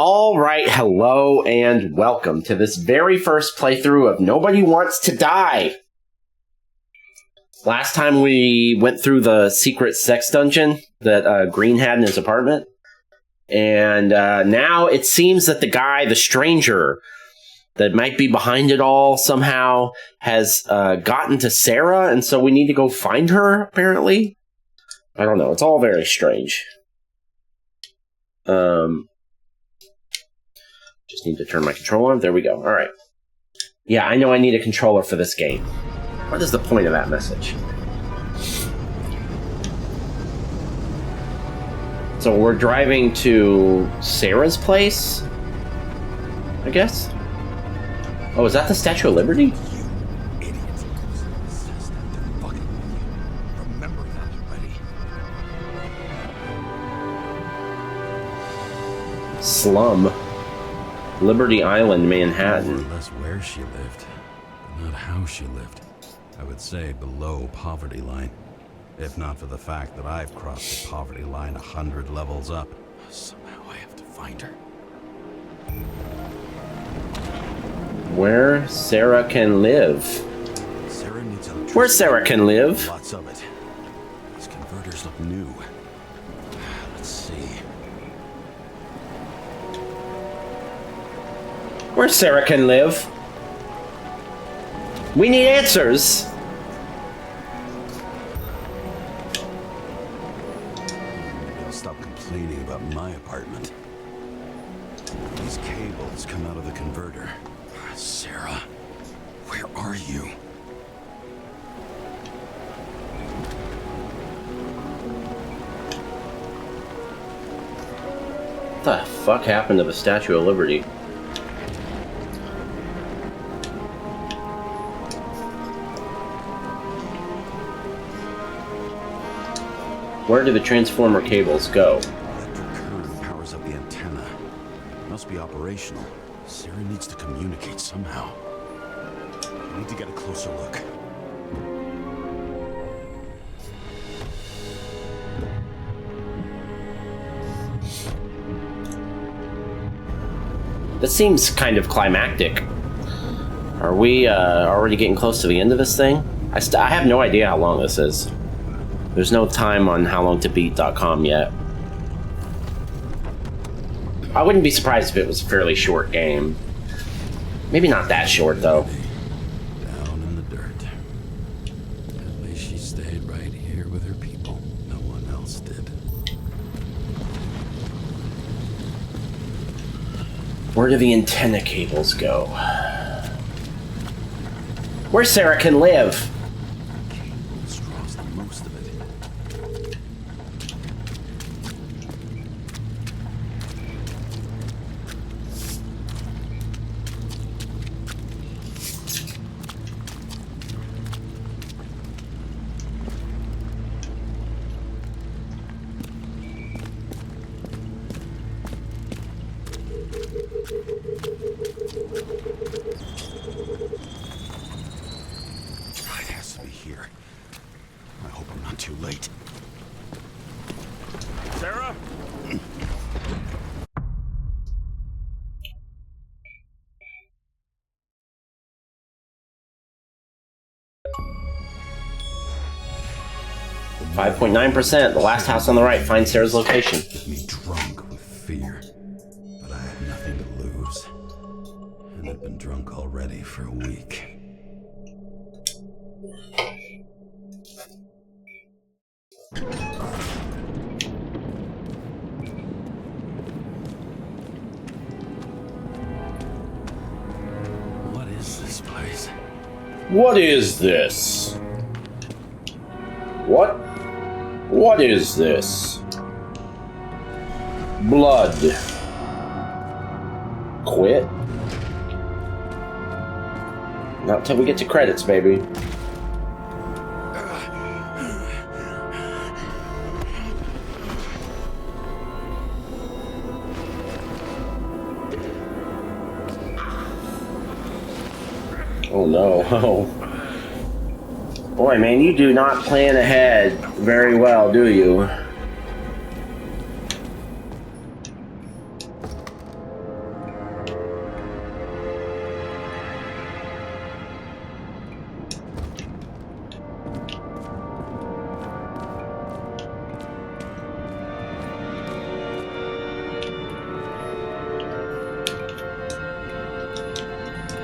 Alright, hello and welcome to this very first playthrough of Nobody Wants to Die. Last time we went through the secret sex dungeon that Green had in his apartment. And now it seems that the guy, the stranger, that might be behind it all somehow has gotten to Sarah, and so we need to go find her, apparently. I don't know, it's all very strange. Just need to turn my controller on. There we go. All right. Yeah, I know I need a controller for this game. What is the point of that message? So we're driving to Sarah's place, I guess? Oh, is that the Statue of Liberty? You idiot. Fucking remember that already. Slum. Liberty Island, Manhattan. More or less where she lived, but not how she lived. I would say below poverty line. If not for the fact that I've crossed the poverty line 100 levels up. Somehow I have to find her. Where Sarah can live. Sarah needs electricity. Where Sarah can live. Lots of it. These converters look new. Let's see. Where Sarah can live. We need answers. I'll stop complaining about my apartment. These cables come out of the converter. Sarah, where are you? What the fuck happened to the Statue of Liberty? Where do the transformer cables go? Electric current powers up the antenna. It must be operational. Sarah needs to communicate somehow. I need to get a closer look. This seems kind of climactic. Are we already getting close to the end of this thing? I have no idea how long this is. There's no time on howlongtobeat.com yet. I wouldn't be surprised if it was a fairly short game. Maybe not that short, though. Down in the dirt. At least she stayed right here with her people. No one else did. Where do the antenna cables go? Where Sarah can live? Cables draws the most of it. It has to be here. I hope I'm not too late. Sarah? 5.9%. The last house on the right. Find Sarah's location. Get me drunk with fear. But I had nothing to lose. And I'd been drunk already for a week. What is this place? What is this? What? What is this? Blood. Quit. Not till we get to credits, baby. Oh no. Oh. Boy, man, you do not plan ahead very well, do you?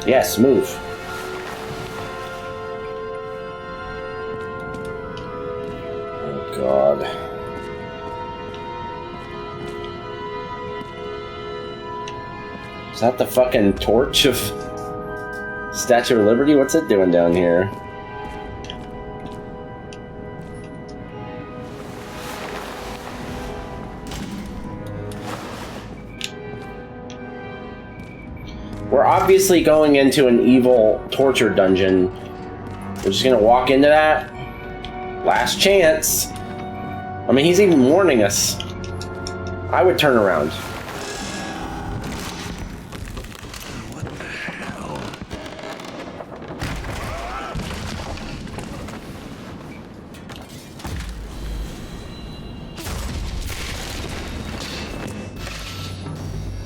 Yes, move. Oh, God. Is that the fucking torch of Statue of Liberty? What's it doing down here? We're obviously going into an evil torture dungeon. We're just gonna walk into that. Last chance. I mean, he's even warning us. I would turn around. What the hell?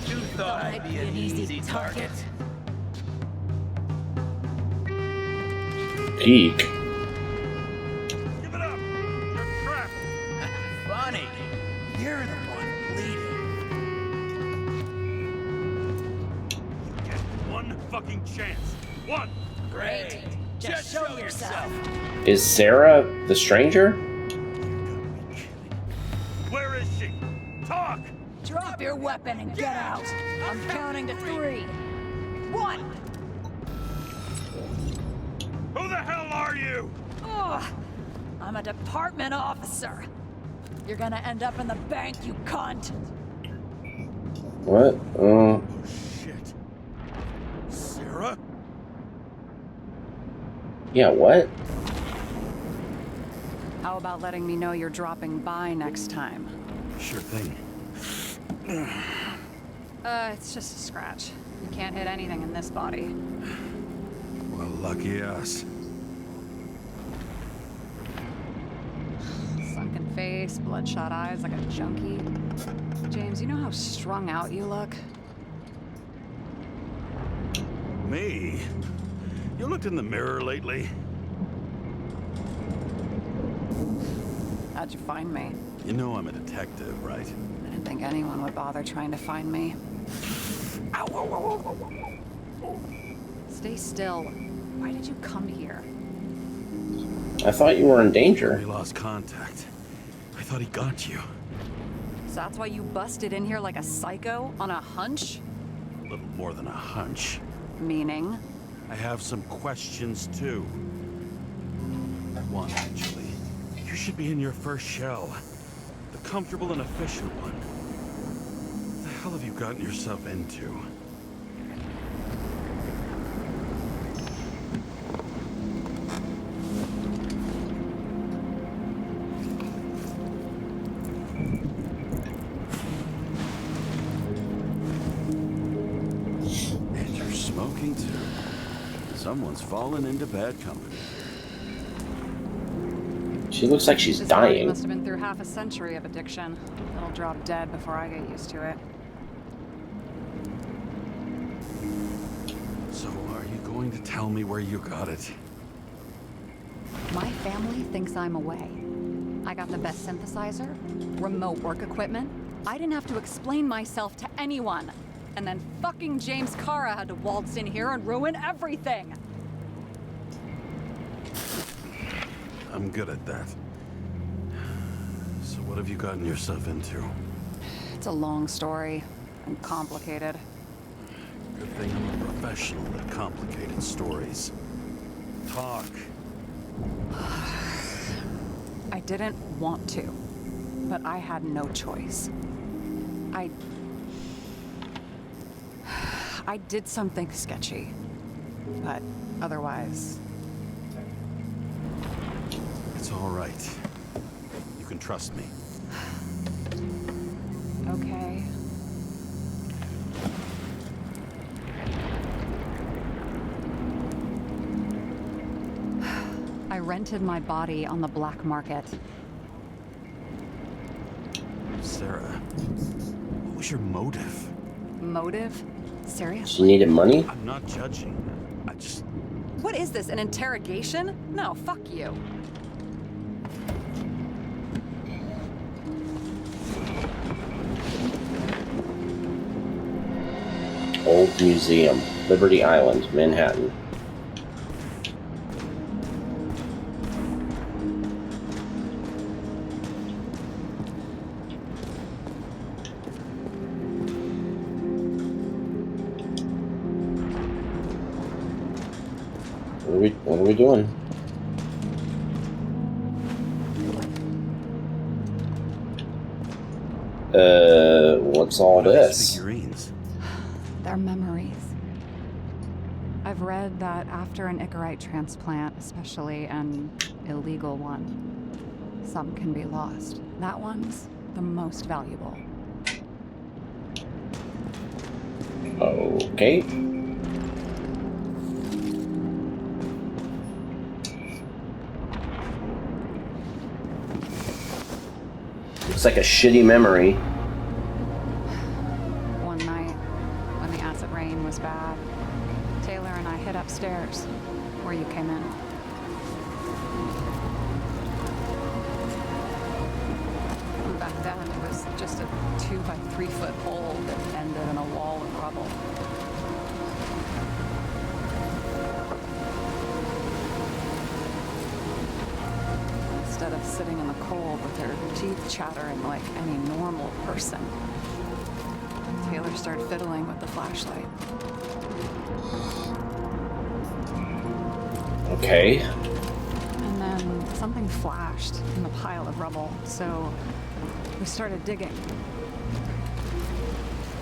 You thought I'd be an easy target. Peek. Give it up! You're trapped! Funny. You're the one bleeding. You get one fucking chance. One! Great. Just show yourself. Is Sarah the stranger? Where is she? Talk! Drop your weapon and get out. I'm counting to 3. 1. Who the hell are you? Ugh. I'm a department officer. You're gonna end up in the bank, you cunt. What? Oh shit. Sarah? Yeah, what? How about letting me know you're dropping by next time? Sure thing. It's just a scratch. You can't hit anything in this body. Well, lucky us. Sunken face, bloodshot eyes like a junkie. James, you know how strung out you look? Me? You looked in the mirror lately? How'd you find me? You know I'm a detective, right? I didn't think anyone would bother trying to find me. Ow, ow, ow, ow, ow. Stay still. Why did you come here? I thought you were in We danger. lost contact. I thought he got you. So that's why you busted in here like a psycho on a hunch? A little more than a hunch. Meaning? I have some questions, too. One, actually. You should be in your first shell. The comfortable and efficient one. What the hell have you gotten yourself into? And you're smoking, too. Someone's fallen into bad company. She looks like she's This body dying. must have been through half a century of addiction. It'll drop dead before I get used to it. So are you going to tell me where you got it? My family thinks I'm away. I got the best synthesizer, remote work equipment. I didn't have to explain myself to anyone. And then fucking James Kara had to waltz in here and ruin everything. I'm good at that. So what have you gotten yourself into? It's a long story and complicated. Good thing I'm a professional at complicated stories. Talk. I didn't want to, but I had no choice. I did something sketchy, but otherwise... It's all right. You can trust me. Okay. I rented my body on the black market. Sarah, what was your motive? Motive? Seriously? She needed money? I'm not judging. I just... What is this, an interrogation? No, fuck you. Old museum. Liberty Island, Manhattan. What are we doing? What's all this? Figurines. They're memories. I've read that after an Icarite transplant, especially an illegal one, some can be lost. That one's the most valuable. Okay. Looks like a shitty memory. One night, when the acid rain was bad, Taylor and I hid upstairs, where you came in. And back then, it was just a 2 by 3 foot hole that ended in a wall of rubble. Instead of sitting in the cold with her teeth chattering like any normal person, Taylor started fiddling with the flashlight. Okay. And then something flashed in the pile of rubble, so we started digging.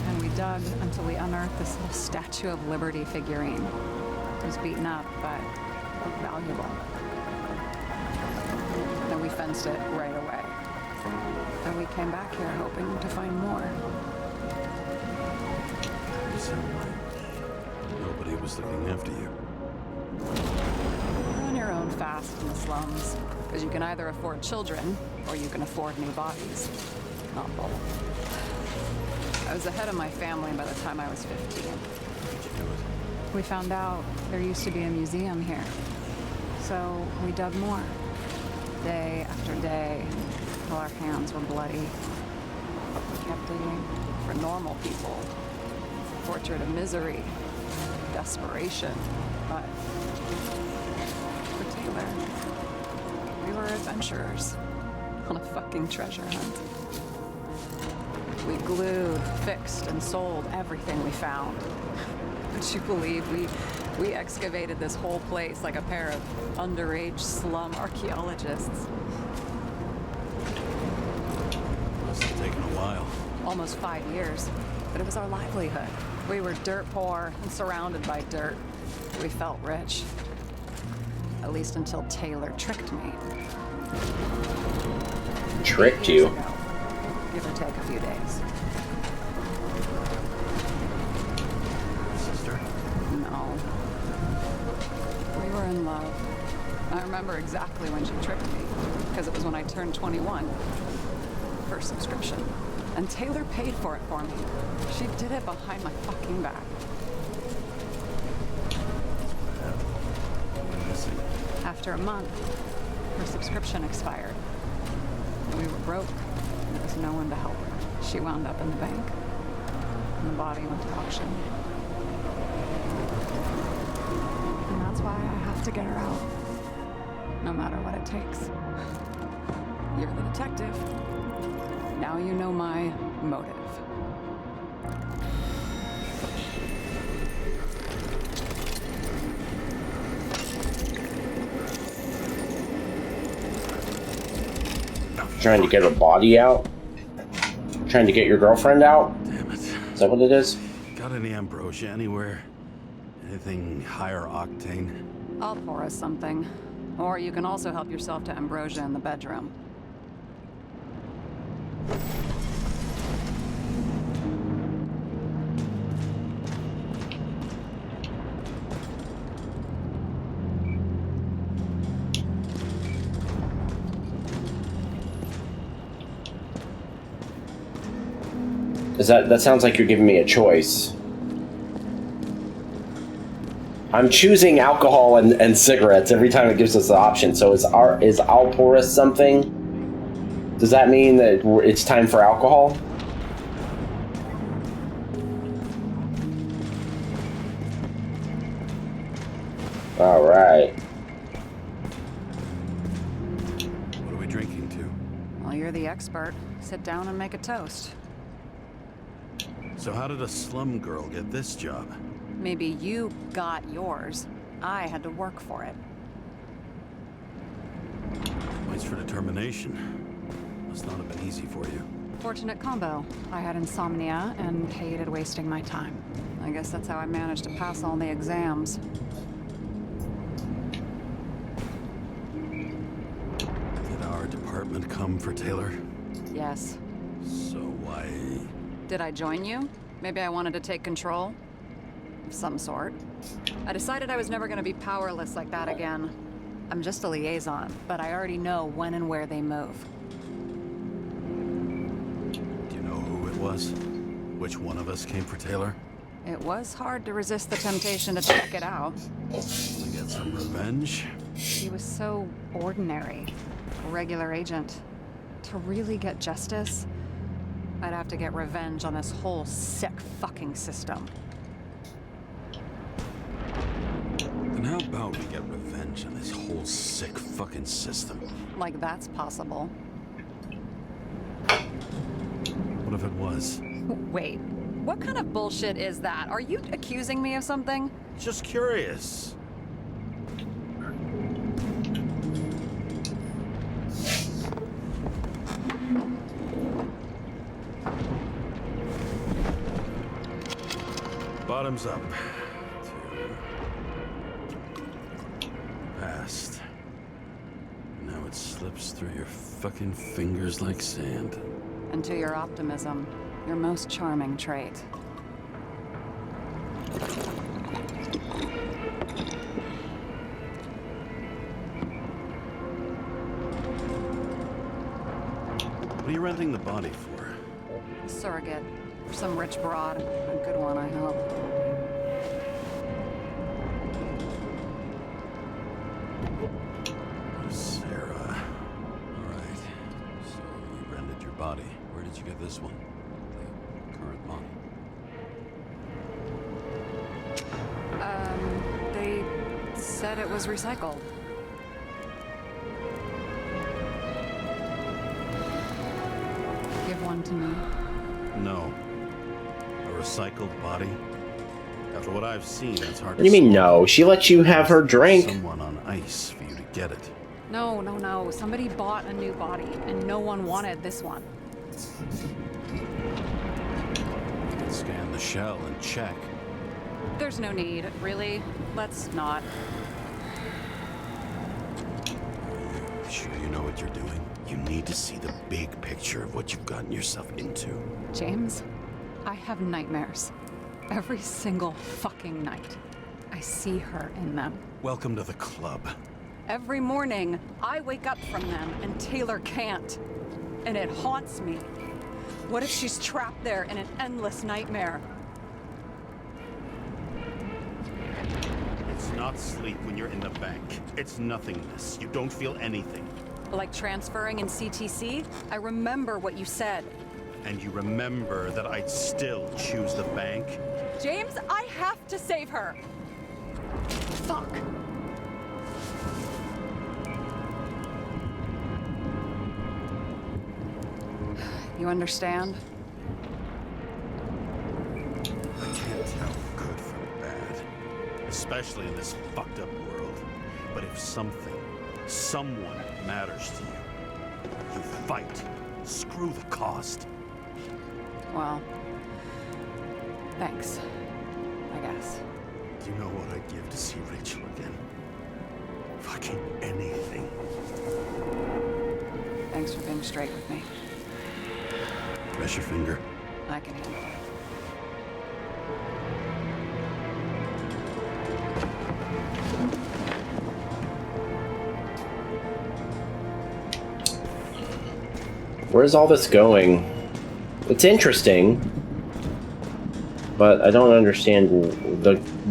And we dug until we unearthed this little Statue of Liberty figurine. It was beaten up, but valuable. And we fenced it right away. And we came back here hoping to find more. You sound like nobody was looking after you. You're on your own fast in the slums, because you can either afford children, or you can afford new bodies. Not both. I was ahead of my family by the time I was 15. How'd you do it? We found out there used to be a museum here. So we dug more. Day after day, till our hands were bloody. We kept digging for normal people. Portrait of misery, desperation, but for Taylor, we were adventurers on a fucking treasure hunt. We glued, fixed, and sold everything we found. Would you believe we excavated this whole place like a pair of underage slum archaeologists? Must have taken a while. Almost 5 years, but it was our livelihood. We were dirt poor and surrounded by dirt. We felt rich. At least until Taylor tricked me. Tricked 8 years you? ago, give or take a few days. Sister? No. We were in love. I remember exactly when she tricked me, because it was when I turned 21. Her subscription. And Taylor paid for it for me. She did it behind my fucking back. I'm missing. After a month, her subscription expired. We were broke. There was no one to help her. She wound up in the bank. And the body went to auction. And that's why I have to get her out. No matter what it takes. You're the detective. Now you know my motive. Trying to get her body out? Trying to get your girlfriend out? Damn it. Is that what it is? Got any ambrosia anywhere? Anything higher octane? I'll pour us something. Or you can also help yourself to ambrosia in the bedroom. That sounds like you're giving me a choice. I'm choosing alcohol and cigarettes every time it gives us the option. So is I'll pour us something? Does that mean that it's time for alcohol? All right. What are we drinking to? Well, you're the expert. Sit down and make a toast. So how did a slum girl get this job? Maybe you got yours. I had to work for it. Points for determination. Must not have been easy for you. Fortunate combo. I had insomnia and hated wasting my time. I guess that's how I managed to pass all the exams. Did our department come for Taylor? Yes. So why... Did I join you? Maybe I wanted to take control? Of some sort. I decided I was never gonna be powerless like that again. I'm just a liaison, but I already know when and where they move. Do you know who it was? Which one of us came for Taylor? It was hard to resist the temptation to check it out. Want to get some revenge? He was so ordinary. A regular agent. To really get justice, I'd have to get revenge on this whole sick fucking system. Then how about we get revenge on this whole sick fucking system? Like that's possible. What if it was? Wait, what kind of bullshit is that? Are you accusing me of something? Just curious. Bottoms up. To past. Now it slips through your fucking fingers like sand. And to your optimism, your most charming trait. What are you renting the body for? Surrogate. For some rich broad. A good one, I hope. Sarah. Alright. So you rented your body. Where did you get this one? The current model. They said it was recycled. Give one to me. No. A recycled body? After what I've seen, it's hard What do you to mean, swallow. no? She let you have her drink. Someone on ice for you to get it. No. Somebody bought a new body, and no one wanted this one. You can scan the shell and check. There's no need, really. Let's not. Sure you know what you're doing? You need to see the big picture of what you've gotten yourself into. James, I have nightmares. Every single fucking night. I see her in them. Welcome to the club. Every morning, I wake up from them, and Taylor can't. And it haunts me. What if she's trapped there in an endless nightmare? It's not sleep when you're in the bank. It's nothingness. You don't feel anything. Like transferring in CTC? I remember what you said. And you remember that I'd still choose the bank? James, I have to save her. Fuck. You understand? I can't tell good from bad. Especially in this fucked up world. But if something, someone matters to you, you fight. Screw the cost. Well, thanks, I guess. Do you know what I'd give to see Rachel again? Fucking anything. Thanks for being straight with me. Press your finger. I can handle it. Where's all this going? It's interesting, but I don't understand.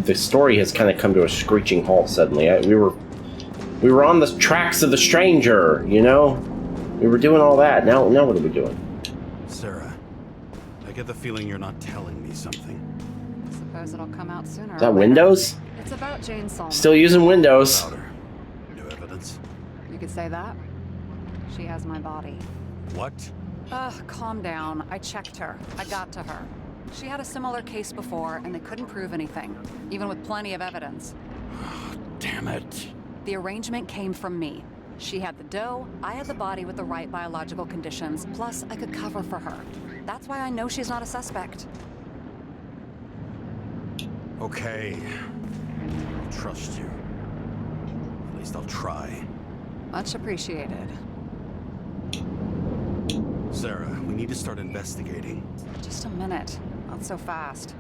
The story has kind of come to a screeching halt suddenly. We were on the tracks of the stranger, you know? We were doing all that. Now what are we doing? Sarah, I get the feeling you're not telling me something. Suppose it'll come out sooner. Is that Windows? It's about Jane Solomon. Still using Windows. About her. New evidence? You could say that. She has my body. What? Calm down. I checked her. I got to her. She had a similar case before, and they couldn't prove anything, even with plenty of evidence. Damn it. The arrangement came from me. She had the dough, I had the body with the right biological conditions, plus I could cover for her. That's why I know she's not a suspect. Okay. I'll trust you. At least I'll try. Much appreciated. Sarah, we need to start investigating. Just a minute. Not so fast.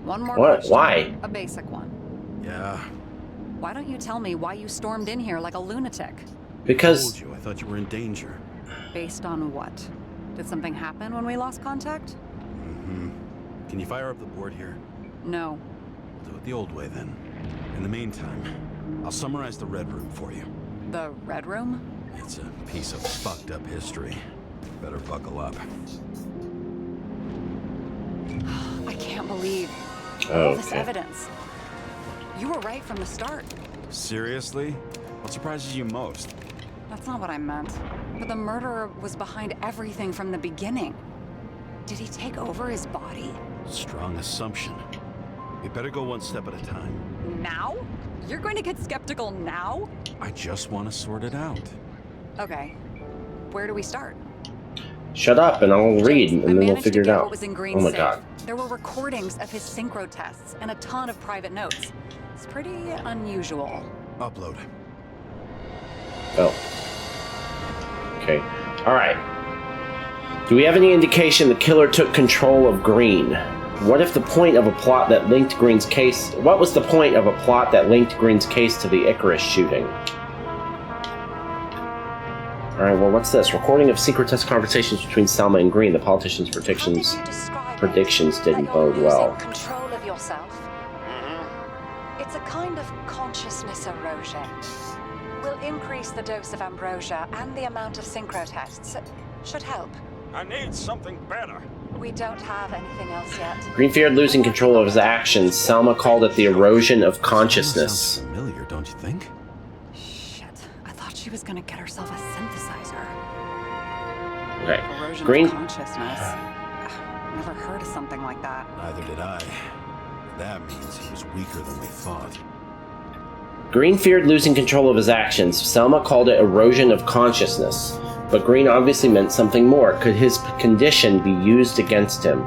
One more What? question. Why? A basic one. Yeah. Why don't you tell me why you stormed in here like a lunatic? I Because told you, I thought you were in danger. Based on what? Did something happen when we lost contact? Mm-hmm. Can you fire up the board here? No. We'll do it the old way then. In the meantime, I'll summarize the Red Room for you. The Red Room? It's a piece of fucked up history. Better buckle up. I can't believe all this okay. evidence. You were right from the start. Seriously? What surprises you most? That's not what I meant. But the murderer was behind everything from the beginning. Did he take over his body? Strong assumption. We better go one step at a time. Now? You're going to get skeptical now? I just want to sort it out. Okay. Where do we start? shut up and I'll read, James, and then we'll managed figure to it get out. what was in Green's Oh my safe. god. There were recordings of his synchro tests and a ton of private notes. It's pretty unusual. Upload. Oh. Okay. Alright. Do we have any indication the killer took control of Green? What if the point of a plot that linked Green's case... What was the point of a plot that linked Green's case to the Icarus shooting? Alright, well, what's this? Recording of secret test conversations between Selma and Green. The politician's predictions didn't bode well. Control of yourself. It's a kind of consciousness erosion. We'll increase the dose of ambrosia and the amount of synchro tests. Should help. I need something better. We don't have anything else yet. Green feared losing control of his actions. Selma called it the erosion of Sounds consciousness. familiar, don't you think? Shit. I thought she was gonna get herself a synthesizer. Okay. Erosion Green... of consciousness. Never heard of something like that. Neither did I. That means he was weaker than we thought. Green feared losing control of his actions. Selma called it erosion of consciousness. But Green obviously meant something more. Could his condition be used against him?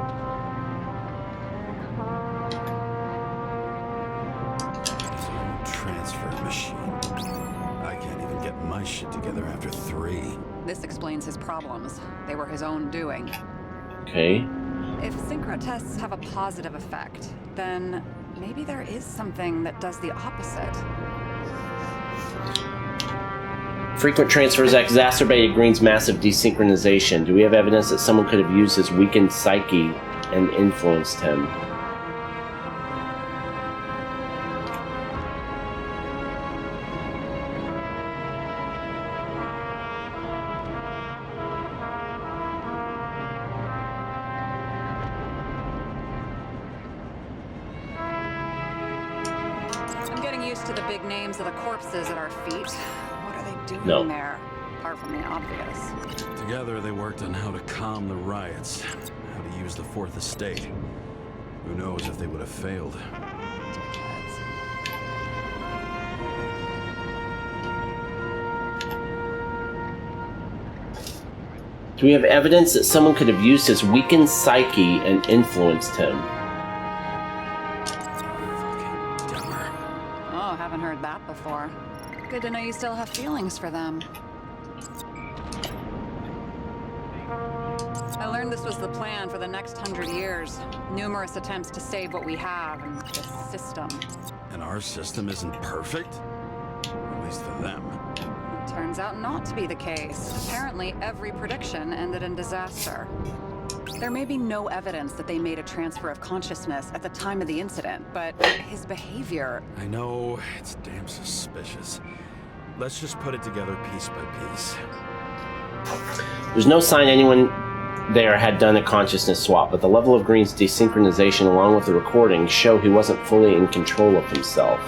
His own transfer machine. I can't even get my shit together after 3. This explains his problems. They were his own doing. Okay. If synchro tests have a positive effect, then maybe there is something that does the opposite. Frequent transfers exacerbated Green's massive desynchronization. Do we have evidence that someone could have used his weakened psyche and influenced him? I'm getting used to the big names of the corpses at our feet. What are they doing No. there? Apart from the obvious. Together they worked on how to calm the riots, how to use the Fourth Estate. Who knows if they would have failed. Dickheads. Do we have evidence that someone could have used his weakened psyche and influenced him? Fucking dumber. Oh, haven't heard that before. Good to know you still have feelings for them. I learned this was the plan for the next 100 years. Numerous attempts to save what we have and this system. And our system isn't perfect? At least for them. It turns out not to be the case. Apparently, every prediction ended in disaster. There may be no evidence that they made a transfer of consciousness at the time of the incident, but his behavior... I know, it's damn suspicious. Let's just put it together piece by piece. There's no sign anyone there had done a consciousness swap, but the level of Green's desynchronization along with the recording show he wasn't fully in control of himself.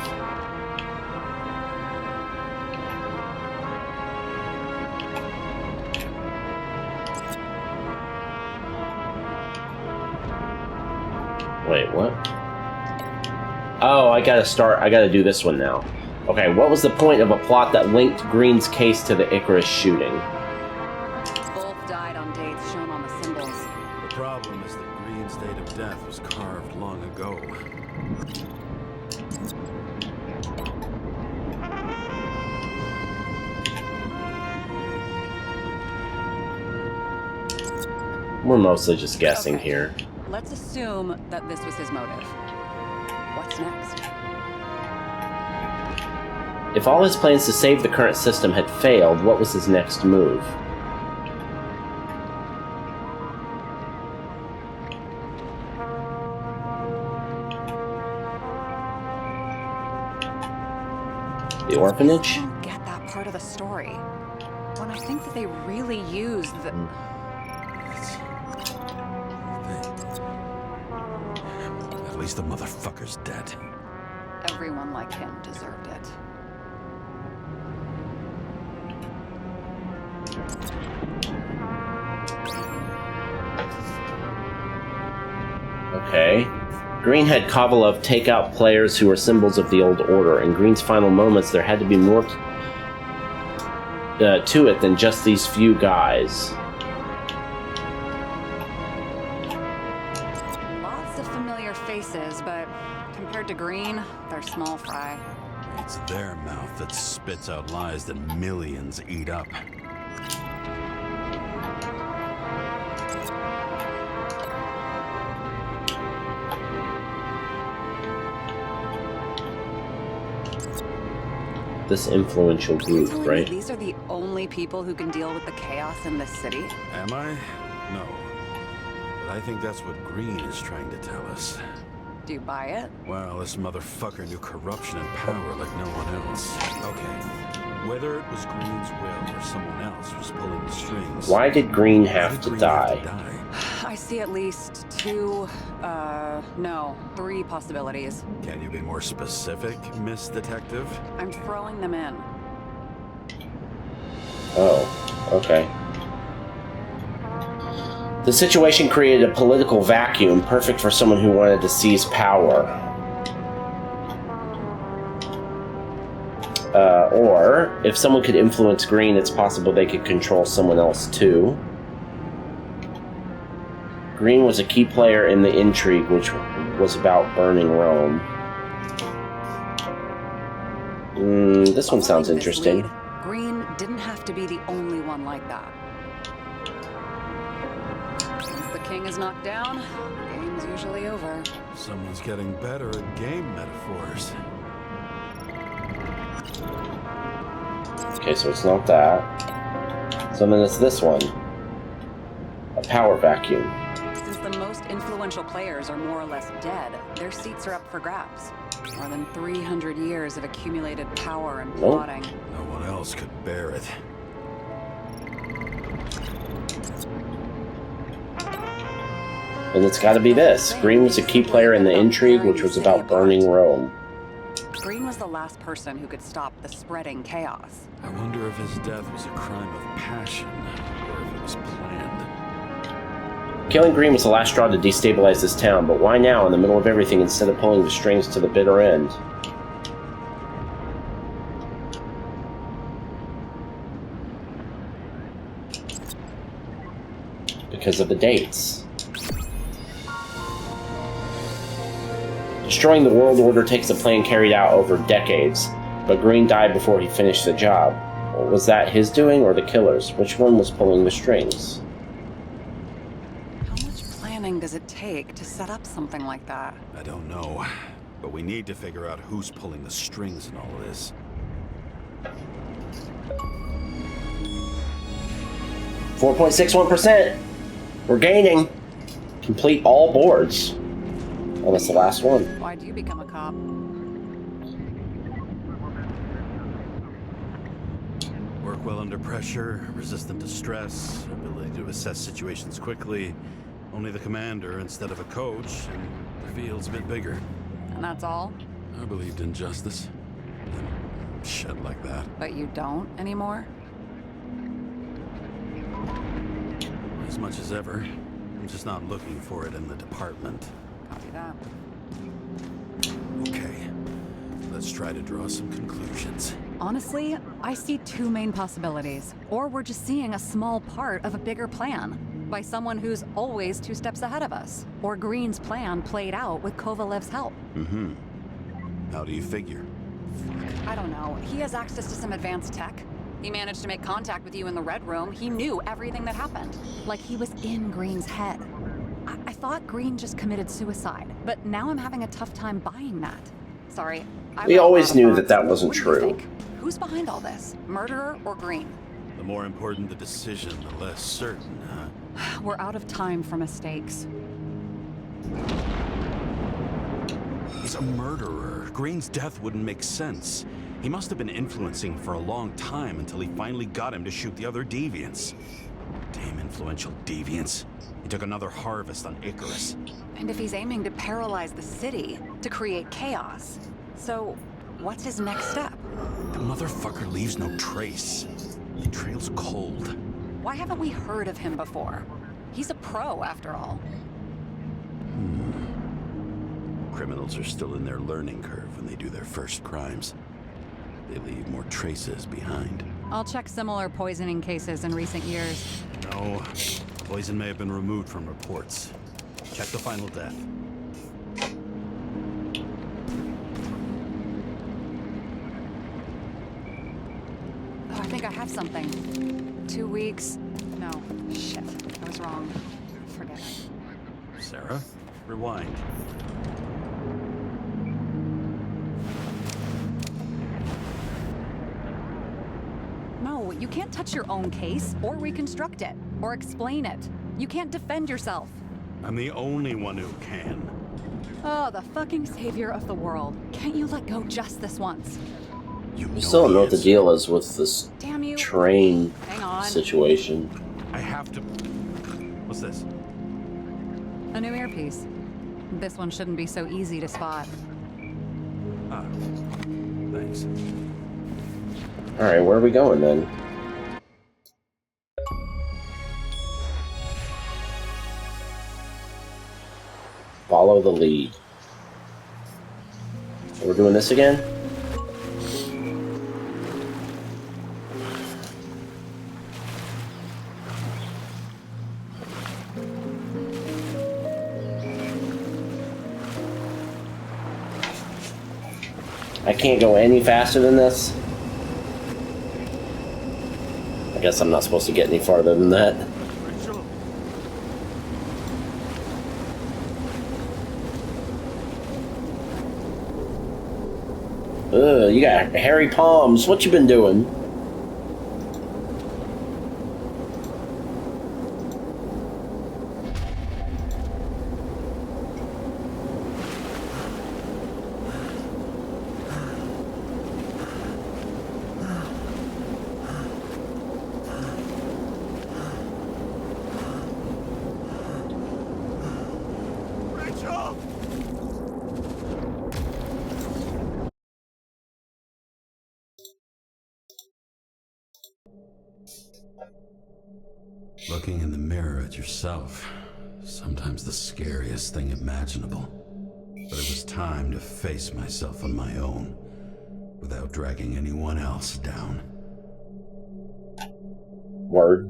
Wait, what? Oh, I gotta do this one now. Okay, what was the point of a plot that linked Green's case to the Icarus shooting? Both died on dates shown on the symbols. The problem is that Green's date of death was carved long ago. We're mostly just guessing Okay. here. Let's assume that this was his motive. What's next? If all his plans to save the current system had failed, what was his next move? The orphanage? I don't get that part of the story. When I think that they really used the... At least the motherfucker's dead. Everyone like him deserved it. Okay. Green had Kovalov take out players who were symbols of the old order. In Green's final moments, there had to be more to it than just these few guys. Lots of familiar faces, but compared to Green, they're small fry. It's their mouth that spits out lies that millions eat up. This influential group, Telling me right? these are the only people who can deal with the chaos in this city? Am I? No. But I think that's what Green is trying to tell us. Do you buy it? Well, this motherfucker knew corruption and power like no one else. Okay. Whether it was Green's will or someone else was pulling the strings. Why did Green why have did to Green die? have to die? I see at least three possibilities. Can you be more specific, Miss Detective? I'm throwing them in. Oh, okay. The situation created a political vacuum perfect for someone who wanted to seize power. Or, if someone could influence Green, it's possible they could control someone else too. Green was a key player in the intrigue, which was about burning Rome. This one sounds Following this interesting. lead, Green didn't have to be the only one like that. Once the king is knocked down, the game's usually over. Someone's getting better at game metaphors. Okay, so it's not that. So then it's this one. A power vacuum. Since the most influential players are more or less dead, their seats are up for grabs. More than 300 years of accumulated power and Nope. plotting. No one else could bear it. And it's gotta be this. Green was a key player in the intrigue, which was about burning Rome. Green was the last person who could stop the spreading chaos. I wonder if his death was a crime of passion, or if it was planned. Killing Green was the last straw to destabilize this town, but why now, in the middle of everything, instead of pulling the strings to the bitter end? Because of the dates. Destroying the world order takes a plan carried out over decades, but Green died before he finished the job. Was that his doing or the killer's? Which one was pulling the strings? How much planning does it take to set up something like that? I don't know, but we need to figure out who's pulling the strings in all of this. %. We're gaining. Complete all boards. Well, that's the last one. Why'd you become a cop? Work well under pressure, resistant to stress, ability to assess situations quickly. Only the commander instead of a coach, and the field's a bit bigger. And that's all? I believed in justice. And shit like that. But you don't anymore? As much as ever. I'm just not looking for it in the department. Copy that. Okay. Let's try to draw some conclusions. Honestly, I see two main possibilities. Or we're just seeing a small part of a bigger plan by someone who's always 2 steps ahead of us. Or Green's plan played out with Kovalev's help. Mm-hmm. How do you figure? I don't know. He has access to some advanced tech. He managed to make contact with you in the Red Room. He knew everything that happened. Like he was in Green's head. I thought Green just committed suicide, but now I'm having a tough time buying that. Sorry. We always knew that that wasn't What do you true. think? Who's behind all this? Murderer or Green? The more important the decision, the less certain, huh? We're out of time for mistakes. He's a murderer. Green's death wouldn't make sense. He must have been influencing for a long time until he finally got him to shoot the other deviants. Damn influential deviants. He took another harvest on Icarus. And if he's aiming to paralyze the city, to create chaos, so what's his next step? The motherfucker leaves no trace. He trails cold. Why haven't we heard of him before? He's a pro, after all. Criminals are still in their learning curve when they do their first crimes. They leave more traces behind. I'll check similar poisoning cases in recent years. No, poison may have been removed from reports. Check the final death. Oh, I think I have something. 2 weeks. No, shit. I was wrong. Forget it. Sarah, rewind. No, you can't touch your own case, or reconstruct it, or explain it. You can't defend yourself. I'm the only one who can. Oh, the fucking savior of the world. Can't you let go just this once? You We still don't know what the he is. deal is with this Damn you. train Hang on. situation. I have to. What's this? A new earpiece. This one shouldn't be so easy to spot. Ah, thanks. Alright, where are we going then? Follow the lead. So we're doing this again? I can't go any faster than this. I guess I'm not supposed to get any farther than that. Ugh, you got hairy palms. What you been doing? Looking in the mirror at yourself, sometimes the scariest thing imaginable. But it was time to face myself on my own, without dragging anyone else down. Word.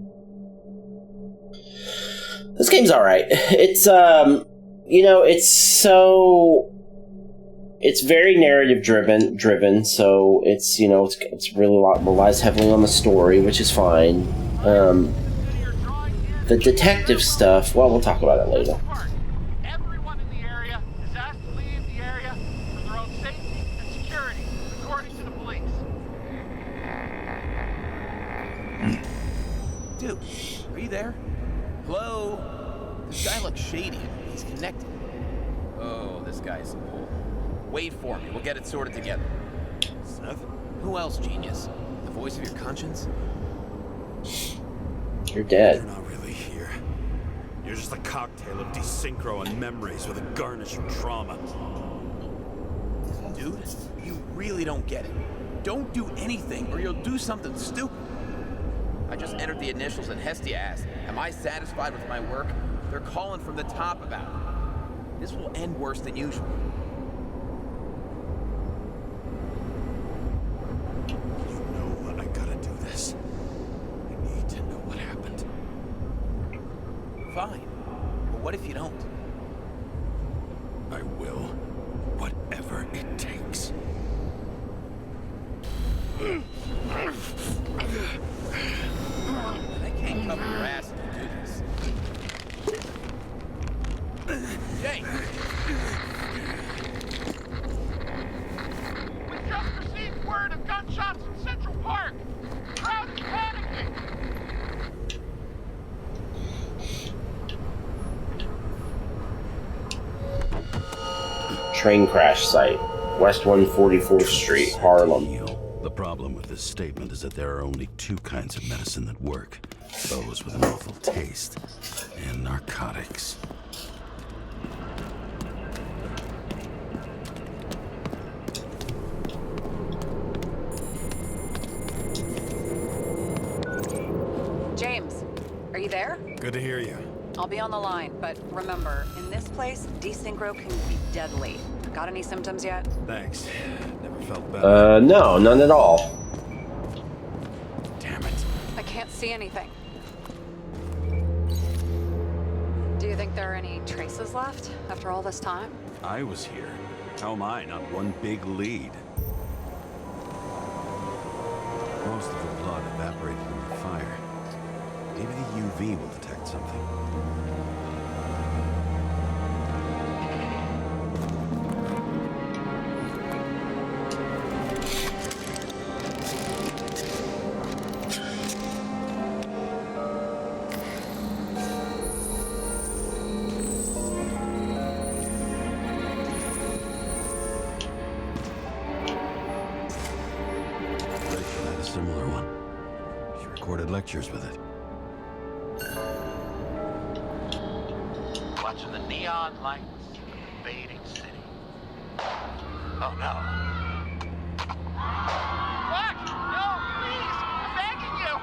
This game's alright. It's, you know, it's very narrative driven, so it's, you know, it's really relies heavily on the story, which is fine. The detective stuff, well, we'll talk about it later. Everyone in the area is asked to leave the area for their own safety and security, according to the police. Dude, are you there? Hello? This guy looks shady. He's connected. Oh, this guy's a bull. Wait for me. We'll get it sorted together. Seth? Who else, genius? The voice of your conscience? You're dead. You're not really here. You're just a cocktail of desynchro and memories with a garnish of trauma. Dude, you really don't get it. Don't do anything or you'll do something stupid. I just entered the initials and Hestia asked, am I satisfied with my work? They're calling from the top about it. This will end worse than usual. You know I gotta do this. I need to know what happened. Fine. But what if you don't? I will. Whatever it takes. I can't cover your ass if you do this. Jay! We just received word of gunshots in Central Park. Crowd is panicking. Train crash site. West 144th Street, Harlem. The problem with this statement is that there are only two kinds of medicine that work. Those with an awful taste and narcotics. James, are you there? Good to hear you. I'll be on the line, but remember, in this place, desynchro can be deadly. Got any symptoms yet? Thanks. Never felt better. No, none at all. Damn it. I can't see anything. Do you think there are any traces left after all this time? I was here. How am I not one big lead? Most of the blood evaporated in the fire. Maybe the UV will detect something. Rachel had a similar one. She recorded lectures with it. Watching the neon lights of the fading city. Oh no. Fuck! No, please! I'm begging you!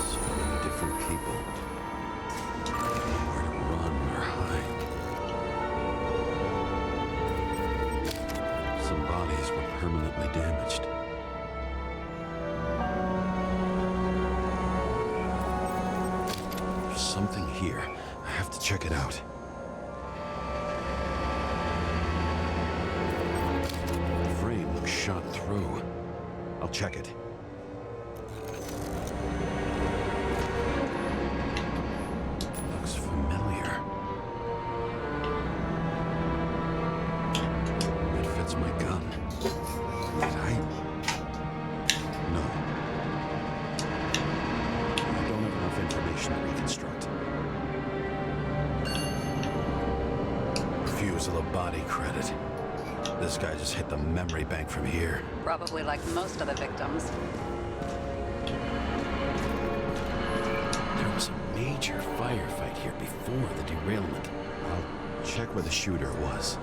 So many different people. Nowhere to run or hide. Some bodies were permanently damaged. There's something here. I have to check it out. The frame looks shot through. I'll check it. Looks familiar. It fits my gun. Did I? No. I don't have enough information to reconstruct. Refusal of body credit. This guy just hit the memory bank from here. Probably like most of the victims. There was a major firefight here before the derailment. I'll check where the shooter was.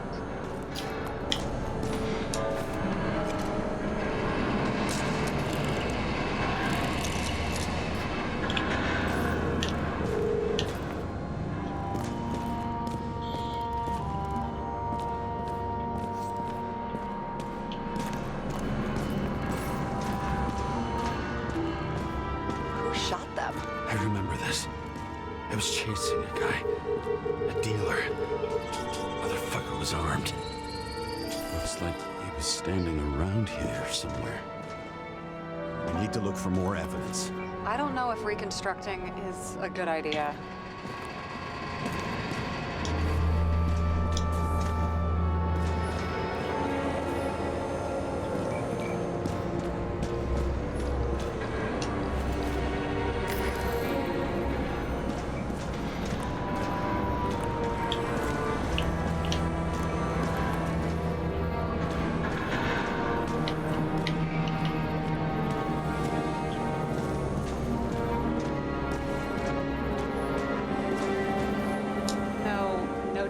Who shot them? I remember this. I was chasing a guy. A dealer. Motherfucker was armed. Looks like he was standing around here somewhere. We need to look for more evidence. I don't know if reconstructing is a good idea.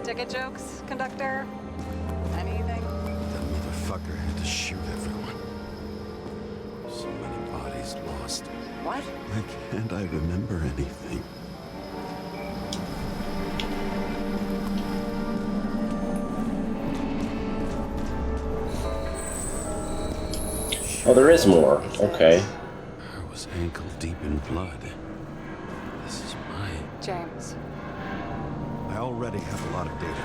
ticket jokes, conductor? Anything? That motherfucker had to shoot everyone. So many bodies lost. What? Why can't I remember anything? Oh, there is more. Okay. I was ankle deep in blood. This is mine. James. I already have a lot of data.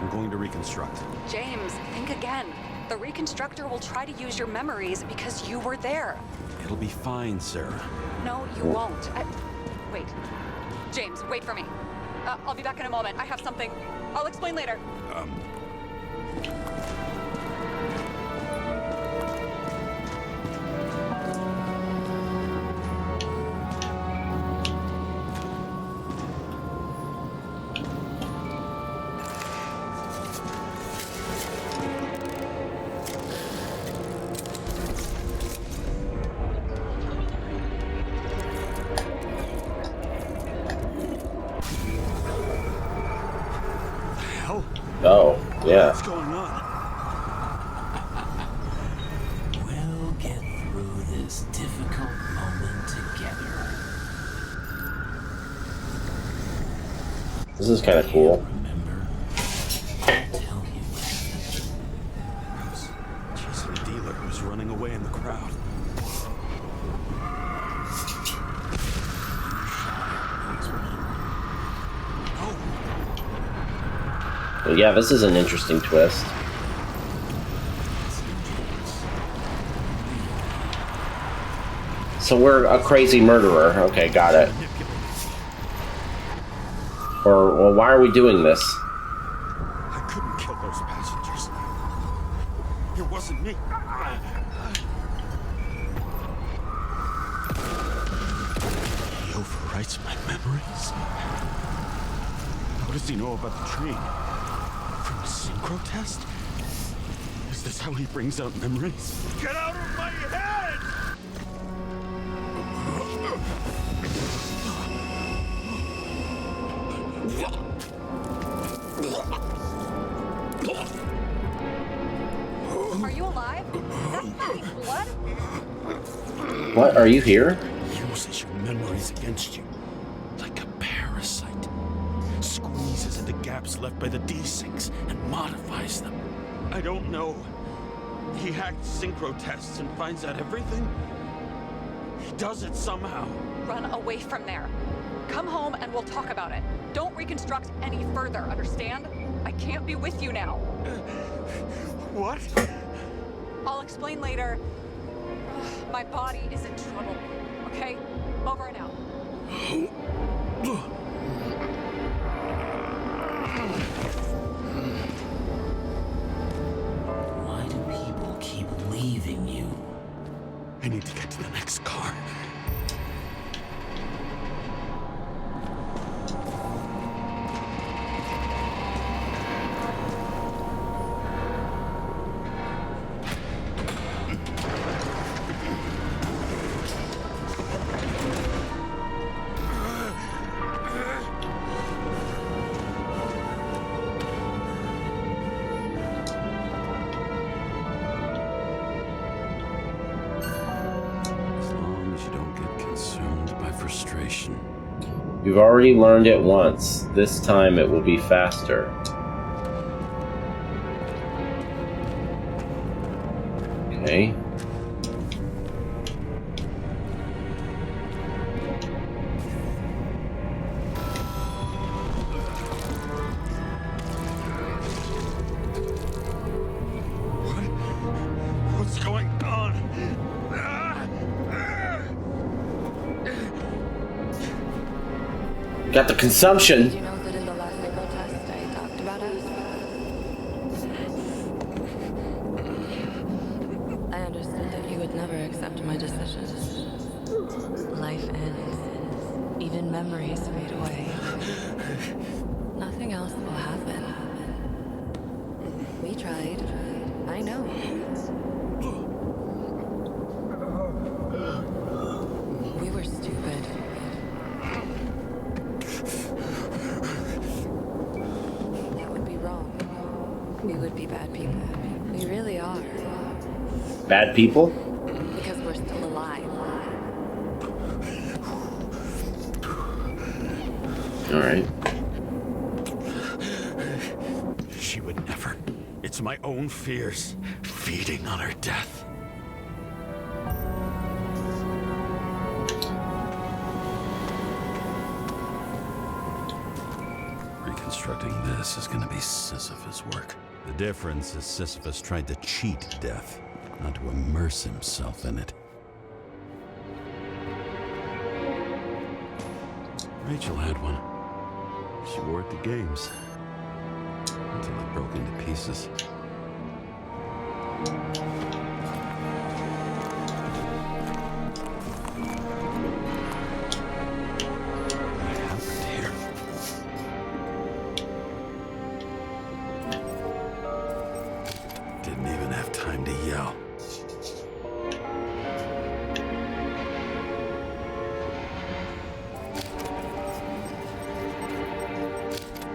I'm going to reconstruct. James, think again. The reconstructor will try to use your memories because you were there. It'll be fine, Sarah. No, you won't. Wait. James, wait for me. I'll be back in a moment. I have something. I'll explain later. Oh, yeah. What's going on? We'll get through this difficult moment together. This is kind of cool. Remember? I'll tell you. I was chasing a dealer who was running away in the crowd. Well, yeah, this is an interesting twist. So we're a crazy murderer. Okay, got it. Or, well, why are we doing this? I couldn't kill those passengers. It wasn't me. He overwrites my memories. How does he know about the train? From a synchro test? Is this how he brings out memories? Get out of my head! Are you alive? That's funny. Blood? What? Are you here? Uses your memories against you. Like a parasite. Squeezes into gaps left by the D-Syncs and modifies them. I don't know. He hacked synchro tests and finds out everything. He does it somehow. Run away from there. Come home and we'll talk about it. Don't reconstruct any further, understand? I can't be with you now. What? I'll explain later. My body is in trouble. Okay? Over and out. Why do people keep leaving you? I need to get to the next car. Frustration. You've already learned it once. This time it will be faster. Okay. What's going on? Got the consumption. Did you know that in the last synchro test I talked about us? I understood that you would never accept my decisions. Life ends. Even memories fade away. Nothing else will happen. We tried. I know. We were stupid. Bad people? Because we're still alive. Alright. She would never. It's my own fears feeding on her death. Reconstructing this is gonna be Sisyphus work. The difference is Sisyphus tried to cheat death, not to immerse himself in it. Rachel had one. She wore it to games. Until it broke into pieces. What happened here? Didn't even have time to yell.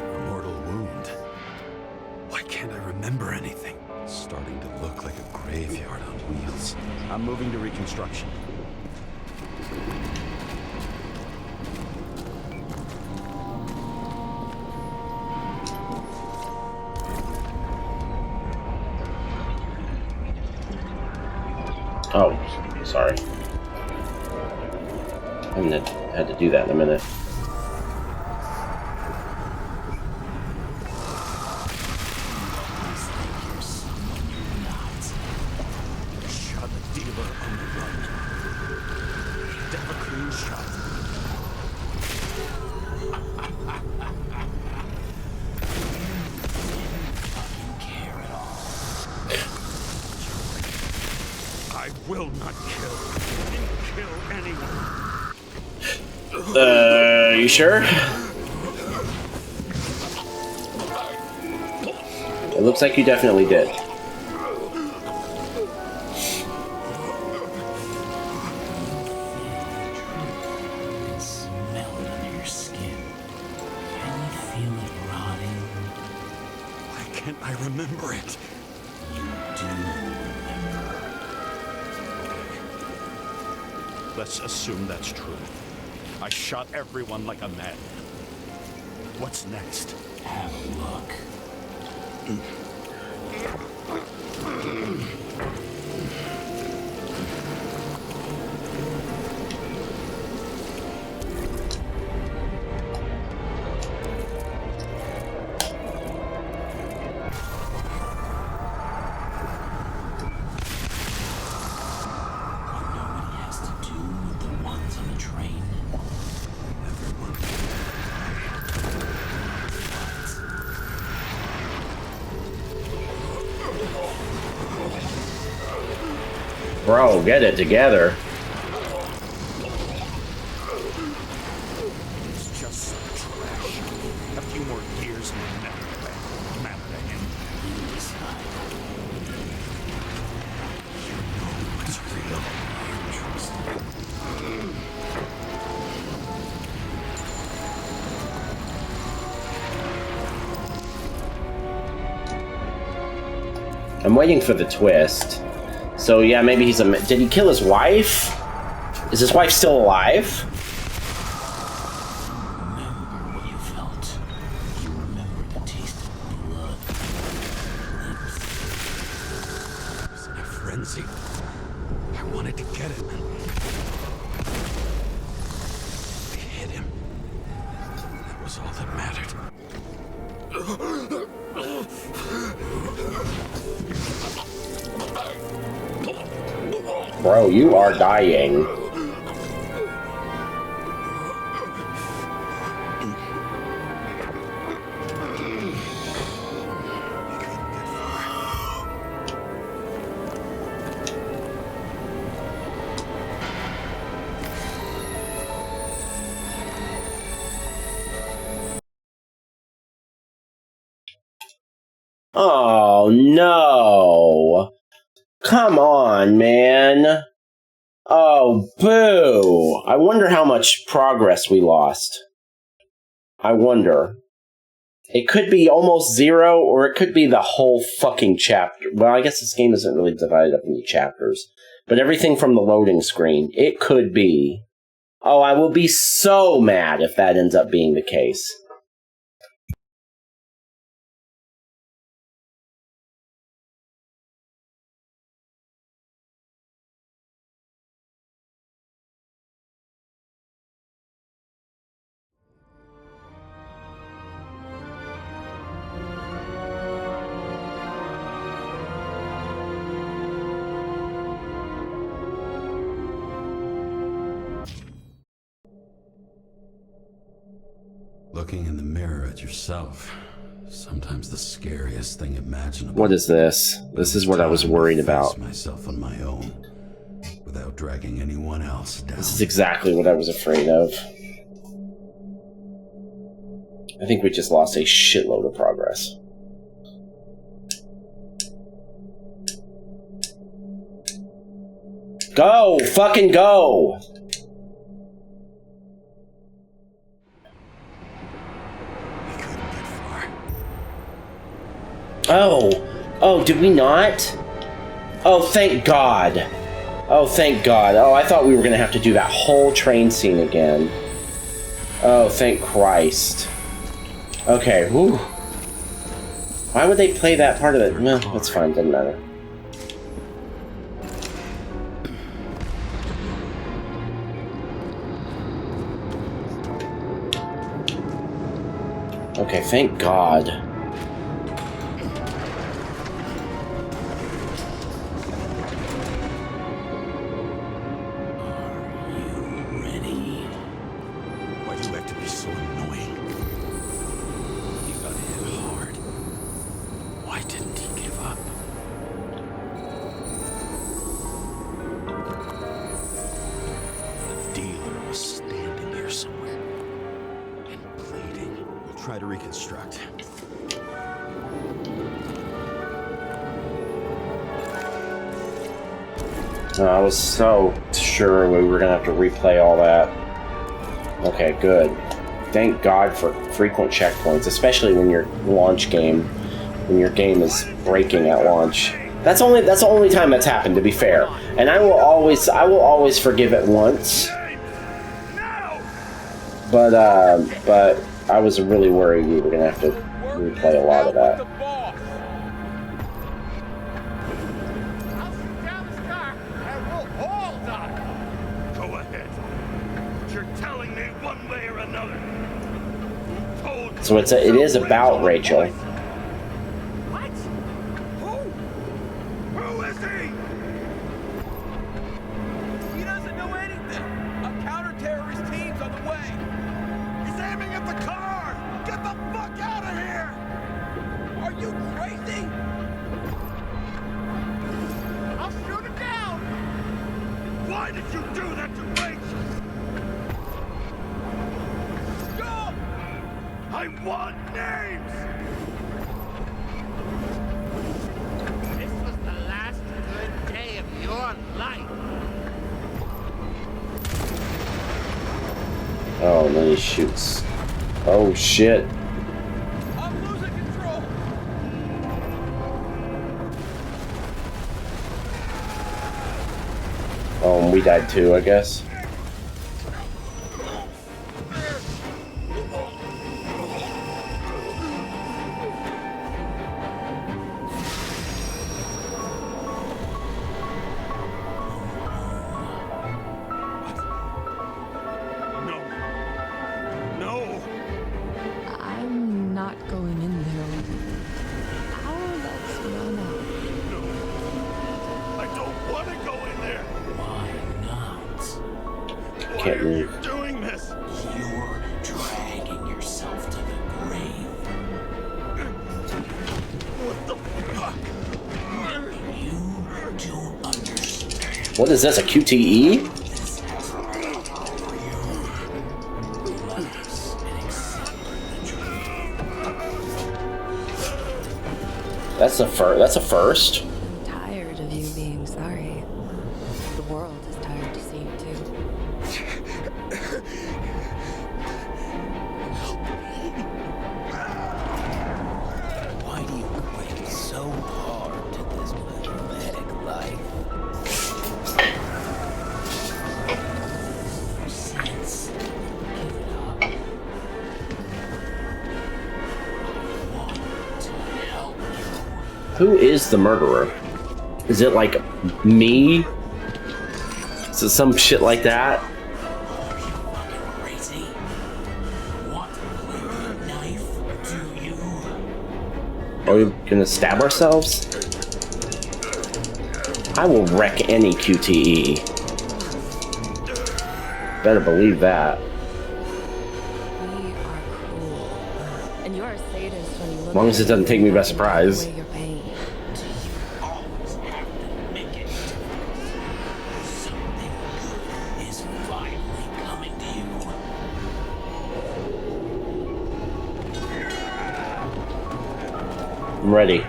A mortal wound. Why can't I remember anything? It's starting to look like a graveyard on wheels. I'm moving to reconstruction. Oh, sorry. I haven't had to do that in a minute. Shot the dealer on the run. To have a clean shot. I will not kill. Didn't kill anyone. You sure? It looks like you definitely did. I can smell it under your skin. Can you feel it rotting? Why can't I remember it? You do remember. Let's assume that's true. I shot everyone like a madman. What's next? Have a look. Bro, get it together. It's just some trash. A few more years will matter to him. You decide. You know what's real. I'm waiting for the twist. So yeah, maybe he's a... Did he kill his wife? Is his wife still alive? Remember what you felt. You remember the taste of blood. I was in a frenzy. I wanted to get him. I hit him. That was all that mattered. Bro, you are dying. Oh no. Come on, man. Oh, boo. I wonder how much progress we lost. I wonder. It could be almost 0, or it could be the whole fucking chapter. Well, I guess this game isn't really divided up into chapters. But everything from the loading screen, it could be. Oh, I will be so mad if that ends up being the case. Looking in the mirror at yourself, sometimes the scariest thing imaginable. What is this? This is what I was worried about. Myself on my own, without dragging anyone else down. This is exactly what I was afraid of. I think we just lost a shitload of progress. Go! Fucking go! Oh, did we not? Oh, thank God. Oh, thank God. Oh, I thought we were going to have to do that whole train scene again. Oh, thank Christ. Okay, whew. Why would they play that part of it? No, that's fine, doesn't matter. Okay, thank God. Try to reconstruct. I was so sure we were gonna have to replay all that. Okay, good. Thank God for frequent checkpoints, especially when your launch game, when your game is breaking at launch. That's the only time that's happened, to be fair. And I will always forgive it once. But I was really worried we were gonna have to replay a lot of that. Go ahead. But you're telling me one way or another. So it is about Rachel. What? Who is he? He doesn't know anything. A counter-terrorist team's on the way. He's aiming at the car! Get the fuck out of here! Are you crazy? I'll shoot him down! Why did you do that to Rachel? Stop! I want names! This was the last good day of your life. Oh, and then he shoots. Oh shit. I'm losing control. Oh, and we died too, I guess. I'm not going in there. Our let's run out. I don't want to go in there! Why not? Why Can't are you move. doing this? You're dragging yourself to the grave. What the fuck? You don't understand. What is this, a QTE? This has to be for you. Relax and accept the dream. That's a first. I'm tired of you being sorry. The world is tired to see you too. Who is the murderer? Is it like me? Is it some shit like that? Are you fucking crazy? Want to play with a knife, do you? Are we gonna stab ourselves? I will wreck any QTE. Better believe that. We are cruel. And you're a sadist when you look As long as it doesn't take me by surprise. away your pain. Always have to make it. Something good is finally coming to you. I'm ready.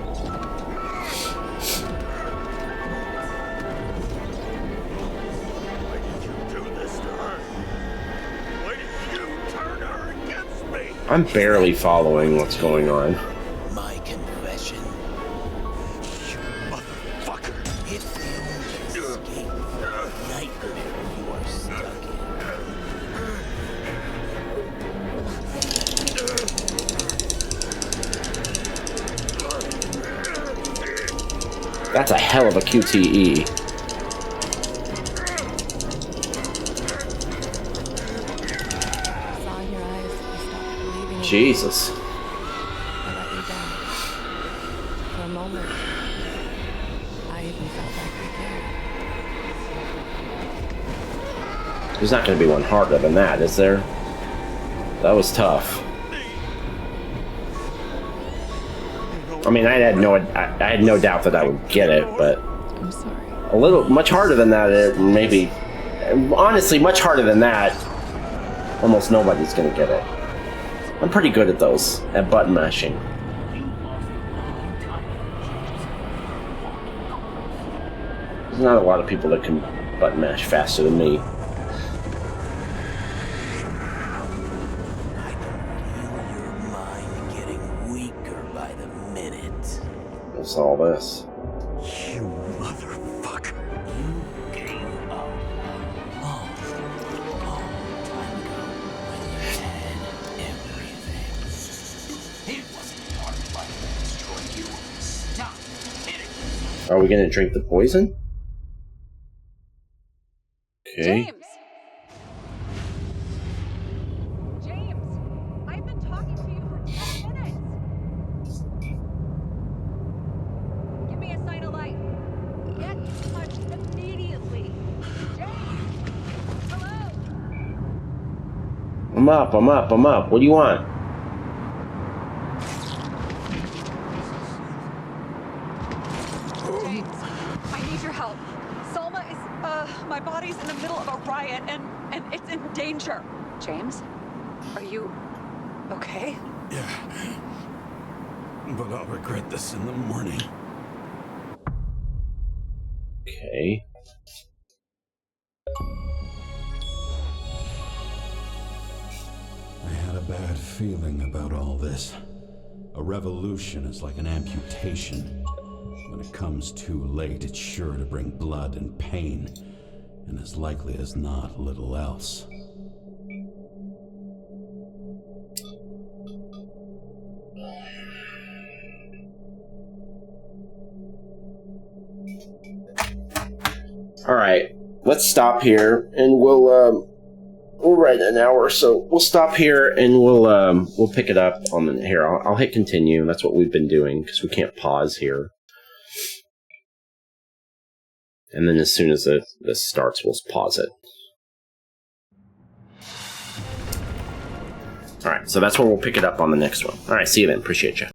Why did you do this to her? Why did you turn her against me? I'm barely following what's going on. My confession. You motherfucker! It's the only escape. Nightmare you are stuck That's a hell of a QTE. Saw in your eyes that you stopped believing in Jesus. I let you down. For a moment, I even felt like I cared. There's not going to be one harder than that, is there? That was tough. I mean, I had no doubt that I would get it, but I'm sorry. a little much harder than that. Maybe, honestly, much harder than that. Almost nobody's going to get it. I'm pretty good at those, at button mashing. There's not a lot of people that can button mash faster than me. I can feel your mind getting weaker by the minute. What's all this? You motherfucker! You gave up long time ago when you had everything. It wasn't part of life that destroyed you. Stop it. Are we going to drink the poison? Okay. James! James! I've been talking to you for 10 minutes! Give me a sign of life. Get in touch immediately. James! Hello? I'm up. What do you want? James, I need your help. Salma is, my body's in the middle of a riot and it's in danger. James, are you okay? Yeah. But I'll regret this in the morning. Okay. I had a bad feeling about all this. A revolution is like an amputation. When it comes too late, it's sure to bring blood and pain, and as likely as not, little else. All right. Let's stop here, and we'll write an hour or so. We'll stop here, and we'll pick it up on the here. I'll hit continue. That's what we've been doing because we can't pause here. And then as soon as this starts, we'll pause it. All right, so that's where we'll pick it up on the next one. All right, see you then. Appreciate you.